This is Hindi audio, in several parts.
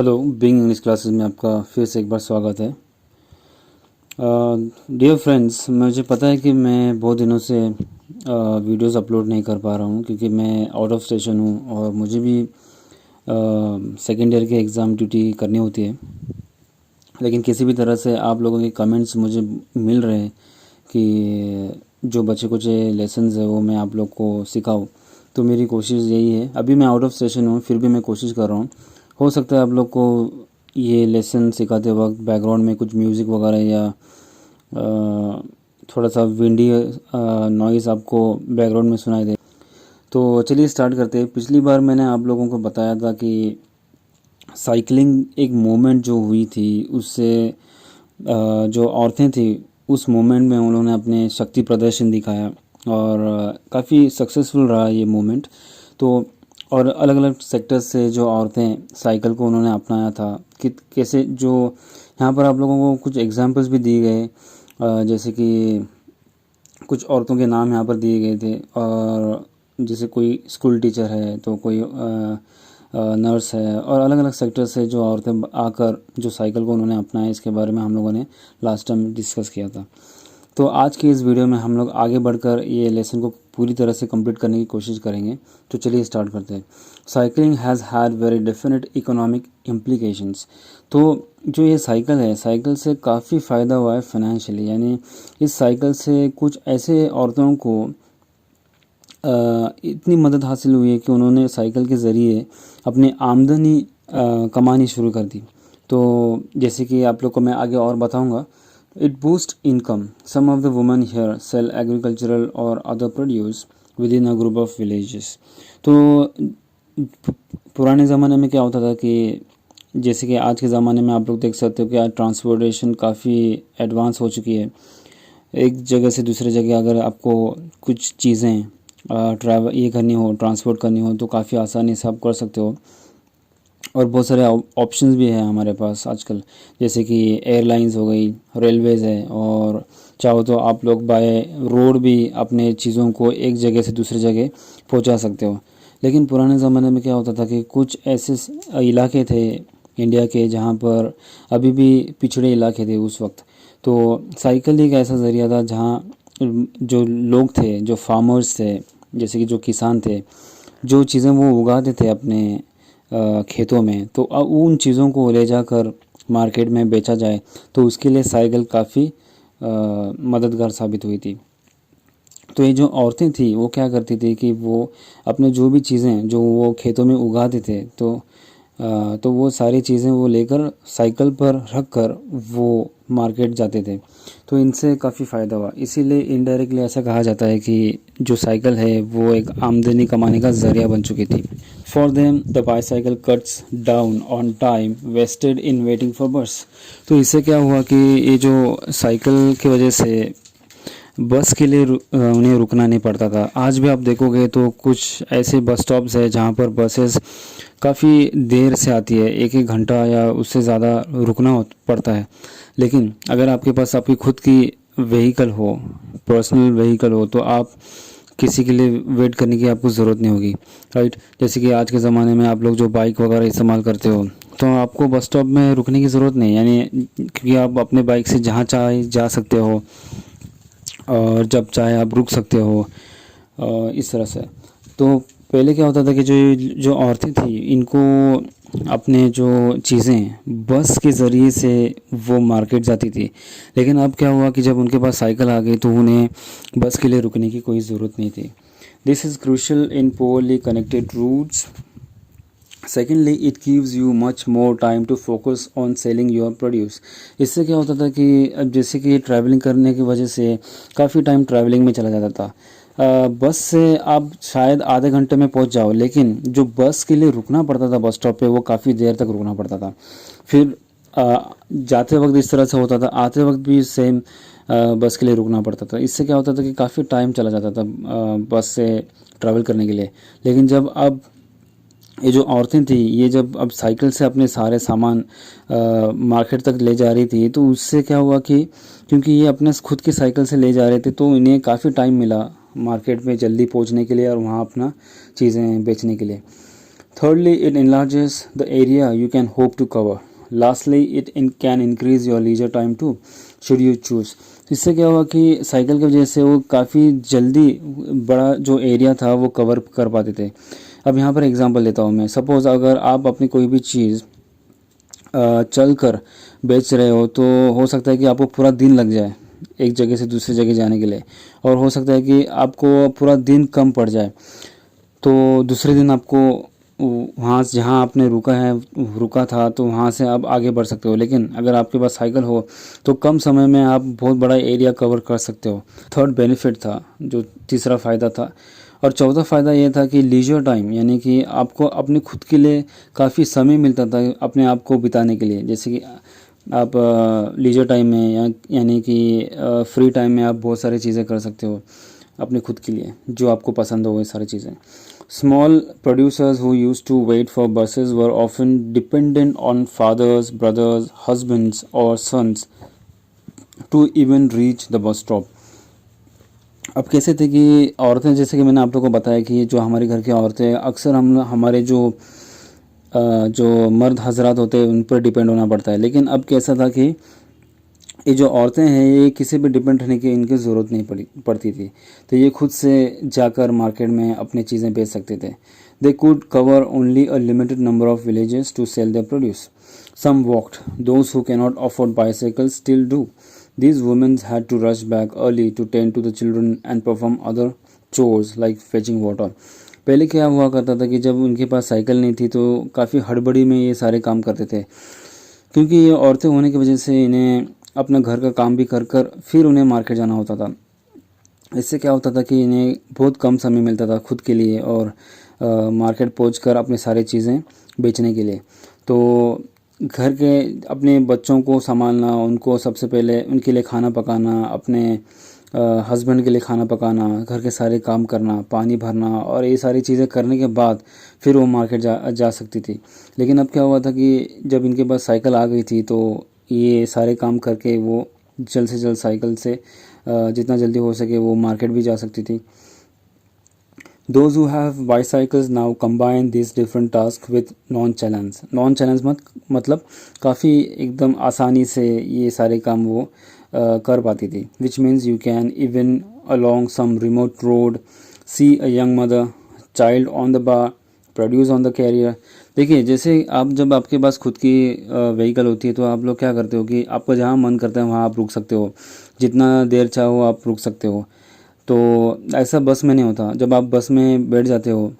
हेलो, बीइंग इंग्लिश क्लासेस में आपका फिर से एक बार स्वागत है। डियर फ्रेंड्स, मुझे पता है कि मैं बहुत दिनों से वीडियोस अपलोड नहीं कर पा रहा हूँ क्योंकि मैं आउट ऑफ स्टेशन हूँ और मुझे भी सेकेंड ईयर के एग्ज़ाम ड्यूटी करनी होती है। लेकिन किसी भी तरह से आप लोगों के कमेंट्स मुझे मिल रहे हैं कि जो बचे कुछ लेसन्स है वो मैं आप लोग को सिखाऊँ। तो मेरी कोशिश यही है। अभी मैं आउट ऑफ स्टेशन हूँ, फिर भी मैं कोशिश कर रहा हूँ। हो सकता है आप लोग को ये लेसन सिखाते वक्त बैकग्राउंड में कुछ म्यूज़िक वगैरह या थोड़ा सा विंडी नॉइज़ आपको बैकग्राउंड में सुनाई दे। तो चलिए स्टार्ट करते हैं। पिछली बार मैंने आप लोगों को बताया था कि साइकिलिंग एक मोमेंट जो हुई थी उससे जो औरतें थी उस मोमेंट में उन्होंने अपने शक्ति प्रदर्शन दिखाया और काफ़ी सक्सेसफुल रहा ये मोमेंट। तो और अलग अलग सेक्टर से जो औरतें साइकिल को उन्होंने अपनाया था कि कैसे जो यहाँ पर आप लोगों को कुछ एग्जांपल्स भी दिए गए, जैसे कि कुछ औरतों के नाम यहाँ पर दिए गए थे। और जैसे कोई स्कूल टीचर है तो कोई नर्स है और अलग अलग सेक्टर से जो औरतें आकर जो साइकिल को उन्होंने अपनाया, इसके बारे में हम लोगों ने लास्ट टाइम डिस्कस किया था। तो आज की इस वीडियो में हम लोग आगे बढ़कर ये लेसन को पूरी तरह से कंप्लीट करने की कोशिश करेंगे। तो चलिए स्टार्ट करते हैं। Cycling has had very definite economic implications. तो जो ये साइकिल है, साइकिल से काफ़ी फ़ायदा हुआ है फाइनेंशियली, यानी इस साइकिल से कुछ ऐसे औरतों को इतनी मदद हासिल हुई है कि उन्होंने साइकिल के ज़रिए अपनी आमदनी कमानी शुरू कर दी। तो जैसे कि आप लोग को मैं आगे और बताऊंगा। It boost income. Some of the women here sell agricultural और other produce within a group of villages. तो पुराने ज़माने में क्या होता था कि जैसे कि आज के ज़माने में आप लोग देख सकते हो कि आज ट्रांसपोर्टेशन काफ़ी एडवांस हो चुकी है। एक जगह से दूसरे जगह अगर आपको कुछ चीज़ें ट्रैवल ये करनी हो, ट्रांसपोर्ट करनी हो, तो काफ़ी आसानी से आप कर सकते हो। और बहुत सारे ऑप्शंस भी हैं हमारे पास आजकल, जैसे कि एयरलाइंस हो गई, रेलवेज़ है, और चाहो तो आप लोग बाय रोड भी अपने चीज़ों को एक जगह से दूसरी जगह पहुंचा सकते हो। लेकिन पुराने ज़माने में क्या होता था कि कुछ ऐसे इलाके थे इंडिया के जहां पर अभी भी पिछड़े इलाके थे उस वक्त। तो साइकिल एक ऐसा ज़रिया था जहां जो लोग थे, जो फार्मर्स थे, जैसे कि जो किसान थे, जो चीज़ें वो उगाते थे अपने खेतों में, तो अब उन चीज़ों को ले जाकर मार्केट में बेचा जाए तो उसके लिए साइकिल काफ़ी मददगार साबित हुई थी। तो ये जो औरतें थी वो क्या करती थी कि वो अपने जो भी चीज़ें जो वो खेतों में उगाते थे तो वो सारी चीज़ें वो लेकर साइकिल पर रख कर वो मार्केट जाते थे। तो इनसे काफ़ी फ़ायदा हुआ। इसीलिए इनडायरेक्टली ऐसा कहा जाता है कि जो साइकिल है वो एक आमदनी कमाने का ज़रिया बन चुकी थी। For them the bicycle cuts down on time wasted in waiting for bus. तो इससे क्या हुआ कि ये जो साइकिल की वजह से बस के लिए उन्हें रुकना नहीं पड़ता था। आज भी आप देखोगे तो कुछ ऐसे बस स्टॉप्स है जहाँ पर बसेस काफ़ी देर से आती है, एक एक घंटा या उससे ज़्यादा रुकना पड़ता है। लेकिन अगर आपके पास आपकी खुद की व्हीकल हो, पर्सनल व्हीकल हो, तो आप किसी के लिए वेट करने की आपको ज़रूरत नहीं होगी, राइट। जैसे कि आज के ज़माने में आप लोग जो बाइक वगैरह इस्तेमाल करते हो तो आपको बस स्टॉप में रुकने की ज़रूरत नहीं, यानी क्योंकि आप अपने बाइक से जहाँ चाहे जा सकते हो और जब चाहे आप रुक सकते हो इस तरह से। तो पहले क्या होता था कि जो जो औरतें थी इनको अपने जो चीज़ें बस के ज़रिए से वो मार्केट जाती थी। लेकिन अब क्या हुआ कि जब उनके पास साइकिल आ गई तो उन्हें बस के लिए रुकने की कोई ज़रूरत नहीं थी। This is crucial in poorly connected routes. Secondly it gives you much more time to focus on selling your produce. इससे क्या होता था कि अब जैसे कि ट्रैवलिंग करने की वजह से काफ़ी टाइम ट्रैवलिंग में चला जाता था। बस से आप शायद आधे घंटे में पहुंच जाओ, लेकिन जो बस के लिए रुकना पड़ता था बस स्टॉप पे वो काफ़ी देर तक रुकना पड़ता था। फिर जाते वक्त इस तरह से होता था, आते वक्त भी सेम बस के लिए रुकना पड़ता था। इससे क्या होता था कि काफ़ी टाइम चला जाता था बस से ट्रैवल करने के लिए। लेकिन जब अब ये जो औरतें थी ये जब अब साइकिल से अपने सारे सामान मार्केट तक ले जा रही थी, तो उससे क्या हुआ कि क्योंकि ये अपने खुद की साइकिल से ले जा रहे थे तो इन्हें काफ़ी टाइम मिला मार्केट में जल्दी पहुंचने के लिए और वहाँ अपना चीज़ें बेचने के लिए। Thirdly, it enlarges the area you can hope to cover. Lastly, can increase your leisure time too, should you choose. इससे क्या हुआ कि साइकिल की वजह से वो काफ़ी जल्दी बड़ा जो एरिया था वो कवर कर पाते थे। अब यहाँ पर एग्जांपल लेता हूँ मैं। सपोज़ अगर आप अपनी कोई भी चीज़ चल कर बेच रहे हो तो हो सकता है कि आपको पूरा दिन लग जाए एक जगह से दूसरी जगह जाने के लिए, और हो सकता है कि आपको पूरा दिन कम पड़ जाए। तो दूसरे दिन आपको वहाँ जहाँ आपने रुका था तो वहाँ से आप आगे बढ़ सकते हो। लेकिन अगर आपके पास साइकिल हो तो कम समय में आप बहुत बड़ा एरिया कवर कर सकते हो। थर्ड बेनिफिट था, जो तीसरा फ़ायदा था। और चौथा फ़ायदा ये था कि लीजर टाइम, यानी कि आपको अपने खुद के लिए काफ़ी समय मिलता था अपने आप को बिताने के लिए। जैसे कि आप लीजर टाइम में यानी कि फ्री टाइम में आप बहुत सारी चीज़ें कर सकते हो अपने खुद के लिए, जो आपको पसंद हो वो सारी चीज़ें। Small producers who used to wait for buses were often dependent on fathers, brothers, husbands, or sons to even reach the bus stop. अब कैसे थे कि औरतें, जैसे कि मैंने आप लोगों को बताया कि जो हमारे घर की औरतें अक्सर हमारे जो मर्द हजरात होते हैं उन पर डिपेंड होना पड़ता है। लेकिन अब कैसा था कि ये जो औरतें हैं ये किसी पे डिपेंड रहने की इनकी ज़रूरत नहीं पड़ती थी। तो ये खुद से जाकर मार्केट में अपनी चीज़ें बेच सकते थे। They could cover only a limited number of villages to sell their produce. Some walked, those who cannot afford bicycle still do. These womens had to rush back early to tend to the children and perform other chores like fetching water. पहले क्या हुआ करता था कि जब उनके पास साइकिल नहीं थी तो काफ़ी हड़बड़ी में ये सारे काम करते थे, क्योंकि ये औरतें होने की वजह से इन्हें अपना घर का काम भी कर कर फिर उन्हें मार्केट जाना होता था। इससे क्या होता था कि इन्हें बहुत कम समय मिलता था खुद के लिए और मार्केट पहुंचकर अपने सारी चीज़ें बेचने के लिए। तो घर के अपने बच्चों को संभालना, उनको सबसे पहले उनके लिए खाना पकाना, अपने हस्बैंड के लिए खाना पकाना, घर के सारे काम करना, पानी भरना, और ये सारी चीज़ें करने के बाद फिर वो मार्केट जा सकती थी। लेकिन अब क्या हुआ था कि जब इनके पास साइकिल आ गई थी तो ये सारे काम करके वो जल्द से जल्द साइकिल से जितना जल्दी हो सके वो मार्केट भी जा सकती थी। Those who have bicycles now combine these different tasks with non-challenge. Non-challenge मतलब काफ़ी एकदम आसानी से ये सारे काम वो कर पाती थी। Which means you can even along some remote road see a young mother, child on the bar, produce on the carrier. देखिए, जैसे आप जब आपके पास खुद की व्हीकल होती है तो आप लोग क्या करते हो कि आपको जहाँ मन करता है वहाँ आप रुक सकते हो, जितना देर चाहो आप रुक सकते हो। तो ऐसा बस में नहीं होता। जब आप बस में बैठ जाते हो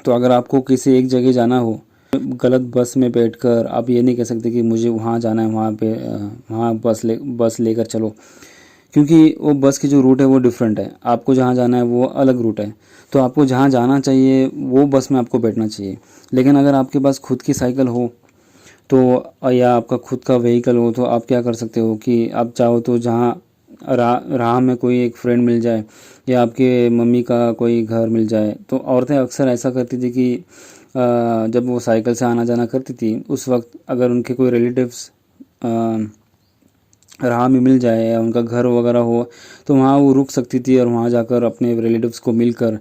तो अगर आपको किसी एक जगह जाना हो, गलत बस में बैठकर आप ये नहीं कह सकते कि मुझे वहाँ जाना है, वहाँ बस लेकर चलो, क्योंकि वो बस की जो रूट है वो डिफरेंट है, आपको जहाँ जाना है वो अलग रूट है। तो आपको जहाँ जाना चाहिए वो बस में आपको बैठना चाहिए। लेकिन अगर आपके पास खुद की साइकिल हो तो या आपका खुद का व्हीकल हो तो आप क्या कर सकते हो कि आप चाहो तो जहाँ राह में कोई एक फ्रेंड मिल जाए या आपके मम्मी का कोई घर मिल जाए, तो औरतें अक्सर ऐसा करती थी कि जब वो साइकिल से आना जाना करती थी उस वक्त अगर उनके कोई रिलेटिव्स राह में मिल जाए या उनका घर वगैरह हो तो वहाँ वो रुक सकती थी और वहाँ जाकर अपने रिलेटिव्स को मिलकर,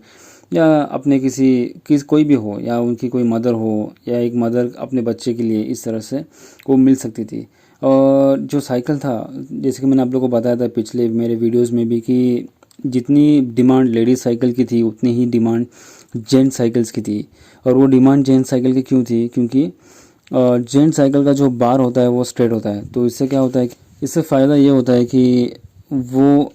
या अपने कोई भी हो, या उनकी कोई मदर हो या एक मदर अपने बच्चे के लिए, इस तरह से वो मिल सकती थी। और जो साइकिल था, जैसे कि मैंने आप लोगों को बताया था पिछले मेरे वीडियोस में भी कि जितनी डिमांड लेडीज़ साइकिल की थी उतनी ही डिमांड जेंट्स साइकिल्स की थी। और वो डिमांड जेंट्स साइकिल की क्यों थी? क्योंकि जेंट्स साइकिल का जो बार होता है वो स्ट्रेट होता है। तो इससे क्या होता है कि इससे फ़ायदा ये होता है कि वो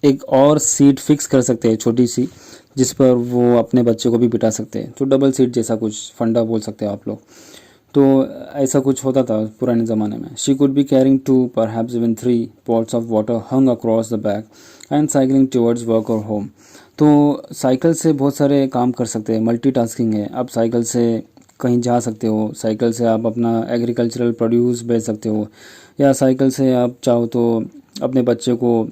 एक और सीट फिक्स कर सकते हैं छोटी सी, जिस पर वो अपने बच्चे को भी बिठा सकते हैं। तो डबल सीट जैसा कुछ फंडा बोल सकते हो आप लोग। तो ऐसा कुछ होता था पुराने ज़माने में। She could be carrying 2 perhaps even 3 pots of water hung across the back and cycling towards work और होम। तो साइकिल से बहुत सारे काम कर सकते हैं, मल्टीटास्किंग है। आप साइकिल से कहीं जा सकते हो, साइकिल से आप अपना एग्रीकल्चरल प्रोड्यूस बेच सकते हो, या साइकिल से आप चाहो तो अपने बच्चे को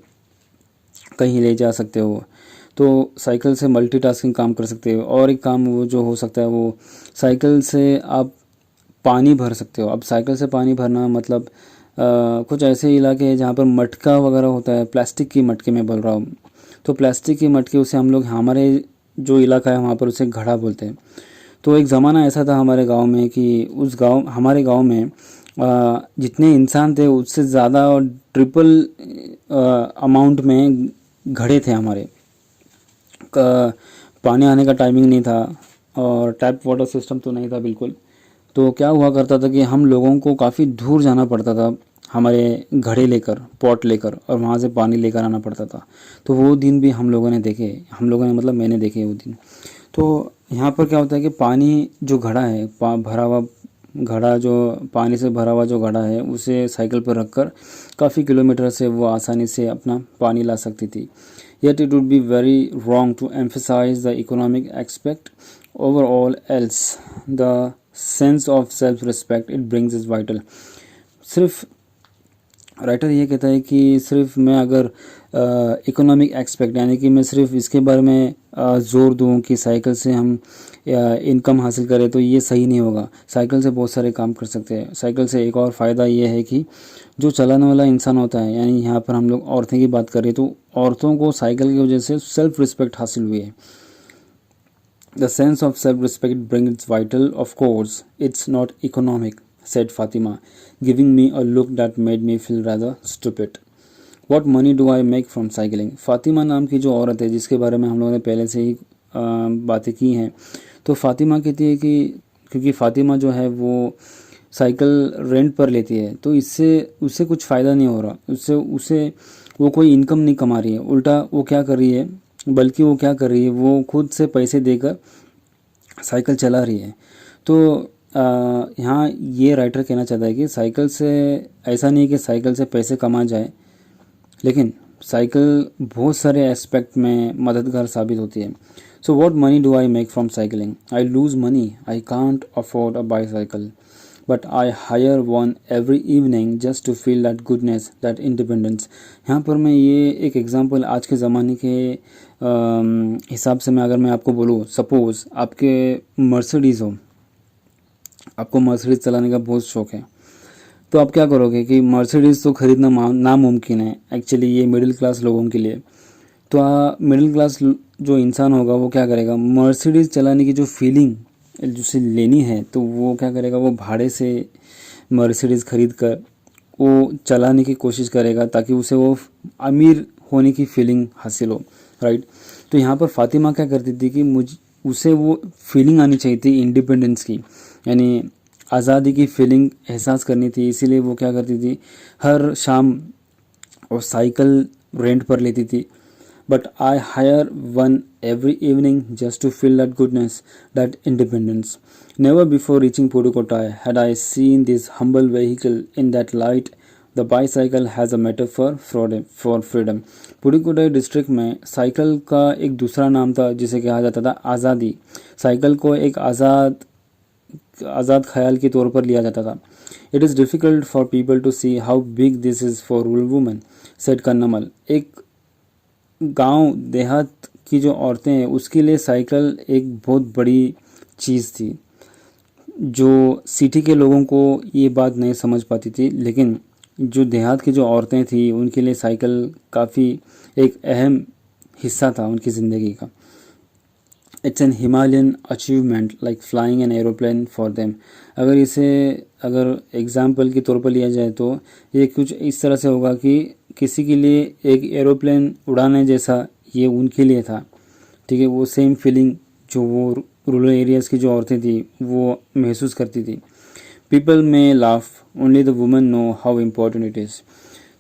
कहीं ले जा सकते हो। तो साइकिल से मल्टीटास्किंग काम कर सकते हो। और एक काम वो जो हो सकता है वो साइकिल से आप पानी भर सकते हो। अब साइकिल से पानी भरना मतलब कुछ ऐसे इलाके हैं जहाँ पर मटका वगैरह होता है, प्लास्टिक की मटके में बोल रहा हूँ। तो प्लास्टिक की मटके उसे हम लोग, हमारे जो इलाका है वहाँ पर उसे घड़ा बोलते हैं। तो एक ज़माना ऐसा था हमारे गांव में कि हमारे गांव में जितने इंसान थे उससे ज़्यादा और ट्रिपल अमाउंट में घड़े थे हमारे। पानी आने का टाइमिंग नहीं था और टैप वाटर सिस्टम तो नहीं था बिल्कुल। तो क्या हुआ करता था कि हम लोगों को काफ़ी दूर जाना पड़ता था हमारे घड़े लेकर, पॉट लेकर, और वहाँ से पानी लेकर आना पड़ता था। तो वो दिन भी हम लोगों ने देखे, हम लोगों ने मतलब मैंने देखे वो दिन। तो यहाँ पर क्या होता है कि पानी जो घड़ा है, भरा हुआ घड़ा, जो पानी से भरा हुआ जो घड़ा है, उसे साइकिल पर रखकर काफ़ी किलोमीटर से वो आसानी से अपना पानी ला सकती थी। Yet it would be very wrong to emphasize the economic aspect over all else. The sense of self-respect it brings is vital. सिर्फ राइटर ये कहता है कि सिर्फ मैं अगर इकोनॉमिक एक्सपेक्ट यानी कि मैं सिर्फ इसके बारे में ज़ोर दूँ कि साइकिल से हम इनकम हासिल करें, तो ये सही नहीं होगा। साइकिल से बहुत सारे काम कर सकते हैं। साइकिल से एक और फ़ायदा ये है कि जो चलाने वाला इंसान होता है, यानी यहाँ पर हम लोग औरतें की बात करें तो औरतों को साइकिल की वजह से सेल्फ रिस्पेक्ट हासिल हुई है। The sense of self respect bring it's vital, of course it's not economic, said Fatima, giving me a look that made me feel rather stupid. What money do I make from cycling? Fatima नाम की जो औरत है जिसके बारे में हम लोगों ने पहले से ही बातें की हैं, तो फातिमा कहती है कि क्योंकि फातिमा जो है वो साइकिल रेंट पर लेती है, तो इससे उससे कुछ फ़ायदा नहीं हो रहा, उससे उसे वो कोई इनकम नहीं कमा रही है। उल्टा वो क्या कर रही है, बल्कि वो क्या कर रही है, वो खुद से पैसे देकर साइकिल चला रही है। तो यहाँ ये राइटर कहना चाहता है कि साइकिल से ऐसा नहीं कि साइकिल से पैसे कमा जाए, लेकिन साइकिल बहुत सारे एस्पेक्ट में मददगार साबित होती है। So what money do I make from cycling? I lose money, I can't afford a bicycle, but I hire one every evening just to feel that goodness, that independence. यहाँ पर मैं ये एक एग्जांपल आज के ज़माने के हिसाब से अगर मैं आपको बोलूँ, सपोज़ आपके मर्सिडीज़ हो, आपको मर्सिडीज़ चलाने का बहुत शौक़ है, तो आप क्या करोगे कि मर्सिडीज़ तो ख़रीदना नामुमकिन है एक्चुअली, ये मिडिल क्लास लोगों के लिए। तो मिडिल क्लास जो इंसान होगा वो क्या करेगा, मर्सिडीज़ चलाने की जो फीलिंग जिसे लेनी है, तो वो क्या करेगा, वो भाड़े से मर्सिडीज़ ख़रीद कर वो चलाने की कोशिश करेगा ताकि उसे वो अमीर होने की फीलिंग हासिल हो, राइट। तो यहाँ पर फातिमा क्या करती थी कि उसे वो फीलिंग आनी चाहिए थी इंडिपेंडेंस की, यानी आज़ादी की फीलिंग एहसास करनी थी। इसीलिए वो क्या करती थी, हर शाम वो साइकिल रेंट पर लेती थी। But I hire one every evening just to feel that goodness, that independence. Never before reaching Pudukkottai had I seen this humble vehicle in that light. The bicycle has a metaphor for freedom. Pudukkottai district में साइकिल का एक दूसरा नाम था जिसे कहा जाता था आज़ादी। साइकिल को एक आज़ाद ख्याल के तौर पर लिया जाता था। It is difficult for people to see how big this is for rural women, said Kannammal. एक गांव देहात की जो औरतें हैं उसके लिए साइकिल एक बहुत बड़ी चीज़ थी। जो सिटी के लोगों को ये बात नहीं समझ पाती थी, लेकिन जो देहात की जो औरतें थी उनके लिए साइकिल काफ़ी एक अहम हिस्सा था उनकी ज़िंदगी का। It's an Himalayan achievement like flying an aeroplane for them. अगर एग्जाम्पल के तौर पर लिया जाए तो ये कुछ इस तरह से होगा कि किसी के लिए एक एरोप्लेन उड़ाने जैसा ये उनके लिए था, ठीक है। वो सेम फीलिंग जो वो रूरल एरियाज़ की जो औरतें थी वो महसूस करती थी। पीपल में laugh, only the women know how important it is.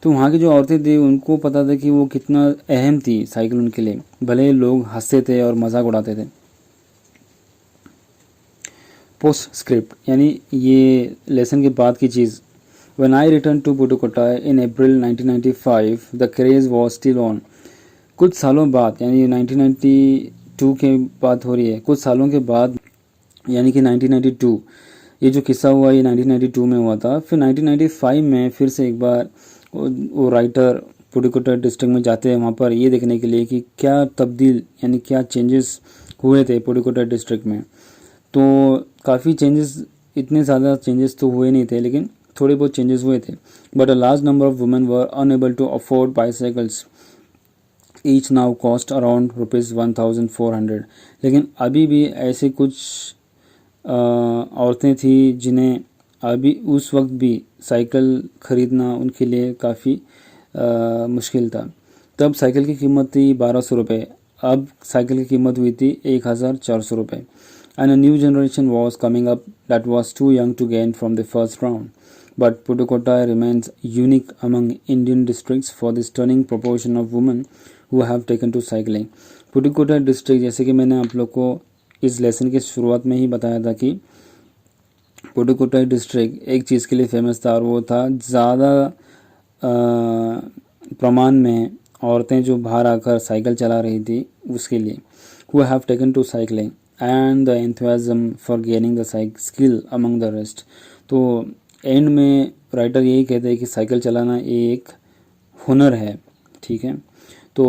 तो वहाँ की जो औरतें थी उनको पता था कि वो कितना अहम थी साइकिल उनके लिए, भले लोग हंसते थे और मजाक उड़ाते थे। पोस्ट स्क्रिप्ट यानी ये लेसन के बाद की चीज़। When I returned to Pudukkottai in April 1995, the craze was still on. कुछ सालों बाद, यानी 1992 के बात हो रही है, कुछ सालों के बाद यानी कि 1992, ये जो किस्सा हुआ ये 1992 में हुआ था। फिर 1995 में फिर से एक बार वो राइटर पुडुकोट्टाई डिस्ट्रिक्ट में जाते हैं वहाँ पर ये देखने के लिए कि क्या तब्दील यानी क्या चेंजेस हुए थे पुडुकोट्टाई डिस्ट्रिक्ट में। तो काफ़ी चेंजेस, इतने ज़्यादा चेंजेस तो हुए नहीं थे, लेकिन थोड़े बहुत चेंजेस हुए थे। But a large number of women were unable to afford bicycles, each now cost around ₹1400। लेकिन अभी भी ऐसे कुछ औरतें थी जिन्हें अभी उस वक्त भी साइकिल ख़रीदना उनके लिए काफ़ी मुश्किल था। तब साइकिल की कीमत थी 1200 रुपये, अब साइकिल की कीमत हुई थी 1400 रुपये। And a new generation was coming up that was too young to gain from the first round, but Pudukkottai remains unique among Indian districts for the stunning proportion of women who have taken to cycling. Pudukkottai district, जैसे कि मैंने आप लोग को इस लेसन के शुरुआत में ही बताया था कि पुडुकोट्टई डिस्ट्रिक्ट एक चीज़ के लिए फेमस था, और वो था ज़्यादा प्रमाण में औरतें जो बाहर आकर साइकिल चला रही थी उसके लिए। Who have taken to cycling and the enthusiasm for gaining the skill among the rest. तो एंड में राइटर यही कहते हैं कि साइकिल चलाना एक हुनर है। ठीक है, तो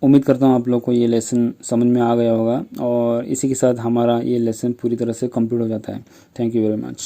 उम्मीद करता हूँ आप लोग को ये लेसन समझ में आ गया होगा, और इसी के साथ हमारा ये लेसन पूरी तरह से कंप्लीट हो जाता है। Thank you very much.